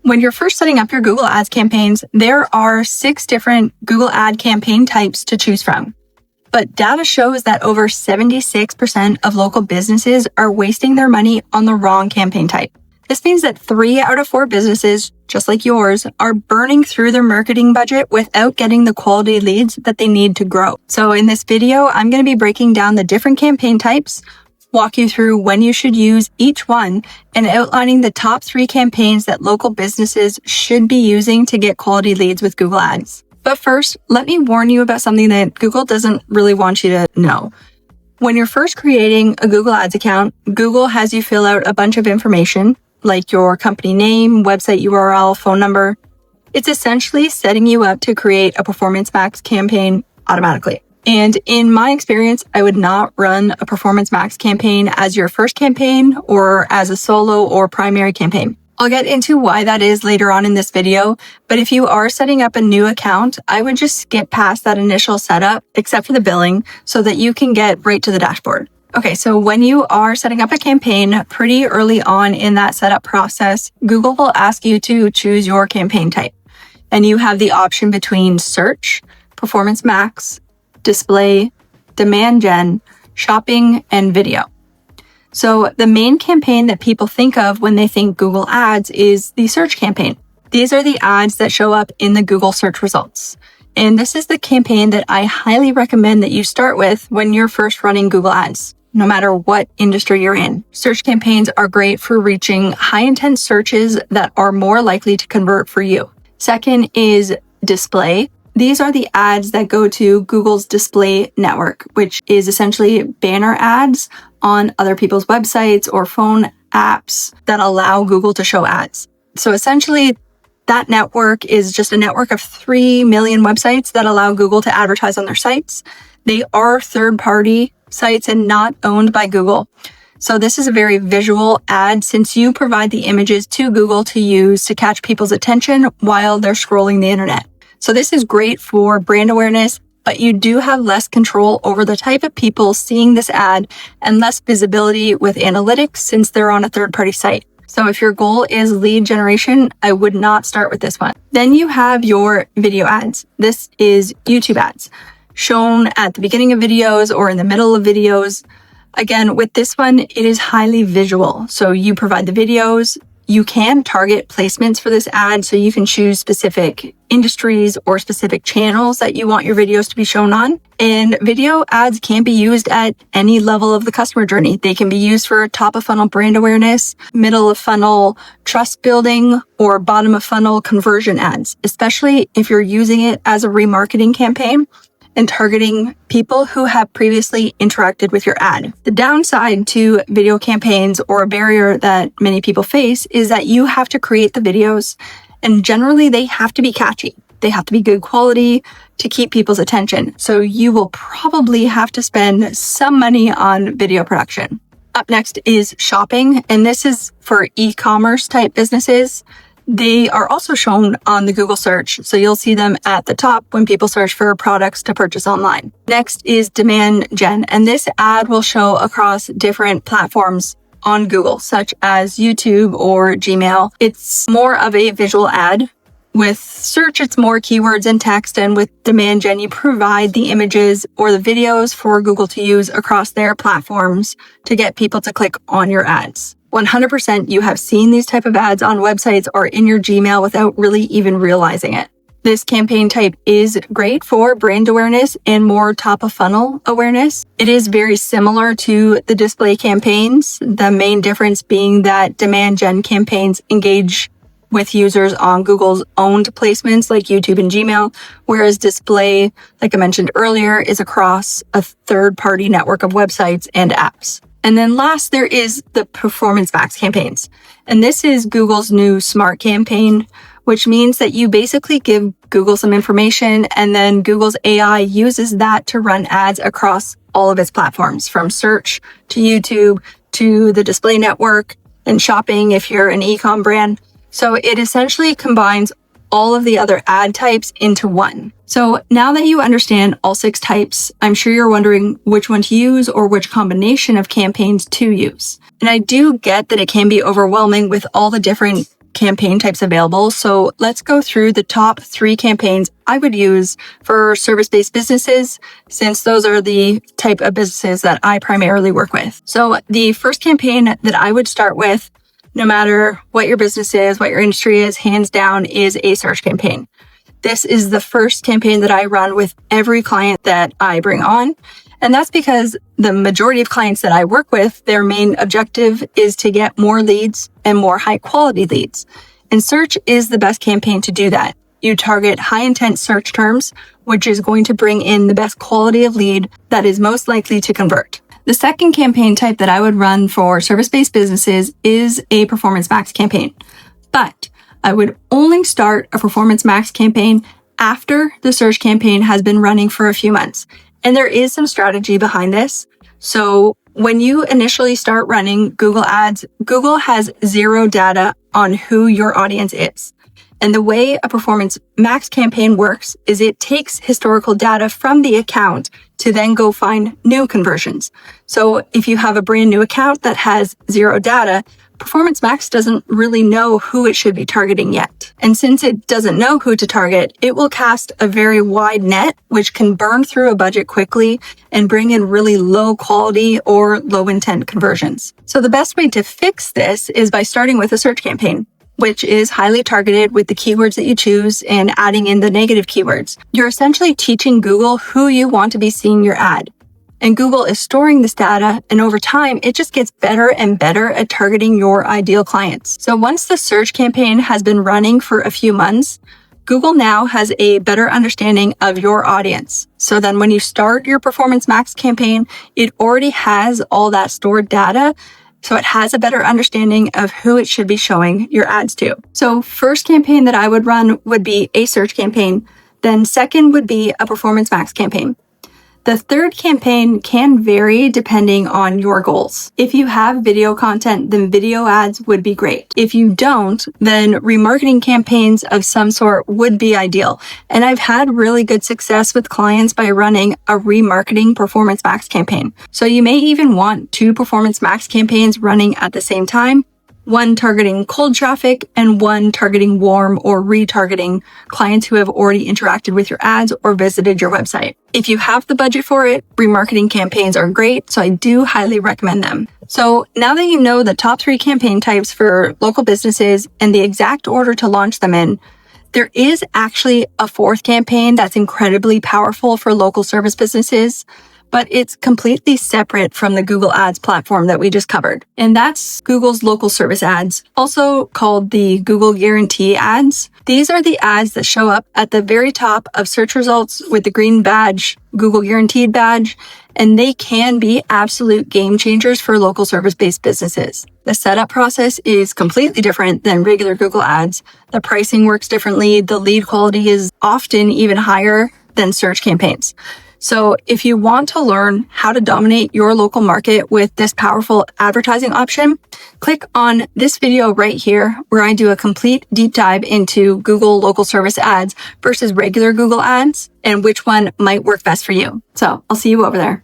When you're first setting up your Google Ads campaigns, there are 6 different Google Ad campaign types to choose from. But data shows that over 76% of local businesses are wasting their money on the wrong campaign type. This means that 3 out of 4 businesses, just like yours, are burning through their marketing budget without getting the quality leads that they need to grow. So in this video, I'm going to be breaking down the different campaign types, walk you through when you should use each one, and outlining the top 3 campaigns that local businesses should be using to get quality leads with Google Ads. But first, let me warn you about something that Google doesn't really want you to know. When you're first creating a Google Ads account, Google has you fill out a bunch of information, like your company name, website URL, phone number. It's essentially setting you up to create a Performance Max campaign automatically. And in my experience, I would not run a Performance Max campaign as your first campaign or as a solo or primary campaign. I'll get into why that is later on in this video, but if you are setting up a new account, I would just skip past that initial setup, except for the billing, so that you can get right to the dashboard. Okay, so when you are setting up a campaign pretty early on in that setup process, Google will ask you to choose your campaign type. And you have the option between search, Performance Max, display, demand gen, shopping, and video. So the main campaign that people think of when they think Google Ads is the search campaign. These are the ads that show up in the Google search results. And this is the campaign that I highly recommend that you start with when you're first running Google Ads, no matter what industry you're in. Search campaigns are great for reaching high intent searches that are more likely to convert for you. Second is display. These are the ads that go to Google's display network, which is essentially banner ads on other people's websites or phone apps that allow Google to show ads. So essentially, that network is just a network of 3 million websites that allow Google to advertise on their sites. They are third-party sites and not owned by Google. So this is a very visual ad since you provide the images to Google to use to catch people's attention while they're scrolling the internet. So this is great for brand awareness, but you do have less control over the type of people seeing this ad and less visibility with analytics since they're on a third-party site. So if your goal is lead generation, I would not start with this one. Then you have your video ads. This is YouTube ads shown at the beginning of videos or in the middle of videos. Again, with this one, it is highly visual. So you provide the videos. You can target placements for this ad, so you can choose specific industries or specific channels that you want your videos to be shown on. And video ads can be used at any level of the customer journey. They can be used for top of funnel brand awareness, middle of funnel trust building, or bottom of funnel conversion ads, especially if you're using it as a remarketing campaign and targeting people who have previously interacted with your ad. The downside to video campaigns, or a barrier that many people face, is that you have to create the videos, and generally they have to be catchy. They have to be good quality to keep people's attention. So you will probably have to spend some money on video production. Up next is shopping, and this is for e-commerce type businesses. They are also shown on the Google search, so you'll see them at the top when people search for products to purchase online. Next is demand gen, and this ad will show across different platforms on Google, such as YouTube or Gmail. It's more of a visual ad. With search, it's more keywords and text, and with demand gen, you provide the images or the videos for Google to use across their platforms to get people to click on your ads. 100% you have seen these type of ads on websites or in your Gmail without really even realizing it. This campaign type is great for brand awareness and more top of funnel awareness. It is very similar to the display campaigns, the main difference being that demand gen campaigns engage with users on Google's owned placements like YouTube and Gmail, whereas display, like I mentioned earlier, is across a third-party network of websites and apps. And then last, there is the Performance Max campaigns. And this is Google's new smart campaign, which means that you basically give Google some information and then Google's AI uses that to run ads across all of its platforms, from search to YouTube to the display network and shopping if you're an e-com brand. So it essentially combines all of the other ad types into one. So now that you understand all 6 types, I'm sure you're wondering which one to use or which combination of campaigns to use. And I do get that it can be overwhelming with all the different campaign types available. So let's go through the top 3 campaigns I would use for service-based businesses, since those are the type of businesses that I primarily work with. So the first campaign that I would start with, no matter what your business is, what your industry is, hands down, is a search campaign. This is the first campaign that I run with every client that I bring on. And that's because the majority of clients that I work with, their main objective is to get more leads and more high quality leads. And search is the best campaign to do that. You target high intent search terms, which is going to bring in the best quality of lead that is most likely to convert. The second campaign type that I would run for service-based businesses is a Performance Max campaign. But I would only start a Performance Max campaign after the search campaign has been running for a few months. And there is some strategy behind this. So when you initially start running Google Ads, Google has zero data on who your audience is. And the way a Performance Max campaign works is it takes historical data from the account to then go find new conversions. So if you have a brand new account that has zero data, Performance Max doesn't really know who it should be targeting yet. And since it doesn't know who to target, it will cast a very wide net, which can burn through a budget quickly and bring in really low quality or low intent conversions. So the best way to fix this is by starting with a search campaign, which is highly targeted with the keywords that you choose and adding in the negative keywords. You're essentially teaching Google who you want to be seeing your ad. And Google is storing this data, and over time, it just gets better and better at targeting your ideal clients. So once the search campaign has been running for a few months, Google now has a better understanding of your audience. So then when you start your Performance Max campaign, it already has all that stored data. So it has a better understanding of who it should be showing your ads to. So first campaign that I would run would be a search campaign. Then second would be a Performance Max campaign. The third campaign can vary depending on your goals. If you have video content, then video ads would be great. If you don't, then remarketing campaigns of some sort would be ideal. And I've had really good success with clients by running a remarketing Performance Max campaign. So you may even want 2 Performance Max campaigns running at the same time. One targeting cold traffic and one targeting warm or retargeting clients who have already interacted with your ads or visited your website. If you have the budget for it, remarketing campaigns are great, so I do highly recommend them. So now that you know the top 3 campaign types for local businesses and the exact order to launch them in, there is actually a 4th campaign that's incredibly powerful for local service businesses, but it's completely separate from the Google Ads platform that we just covered. And that's Google's local service ads, also called the Google Guarantee ads. These are the ads that show up at the very top of search results with the green badge, Google Guaranteed badge, and they can be absolute game changers for local service-based businesses. The setup process is completely different than regular Google Ads. The pricing works differently. The lead quality is often even higher than search campaigns. So if you want to learn how to dominate your local market with this powerful advertising option, click on this video right here where I do a complete deep dive into Google local service ads versus regular Google ads and which one might work best for you. So I'll see you over there.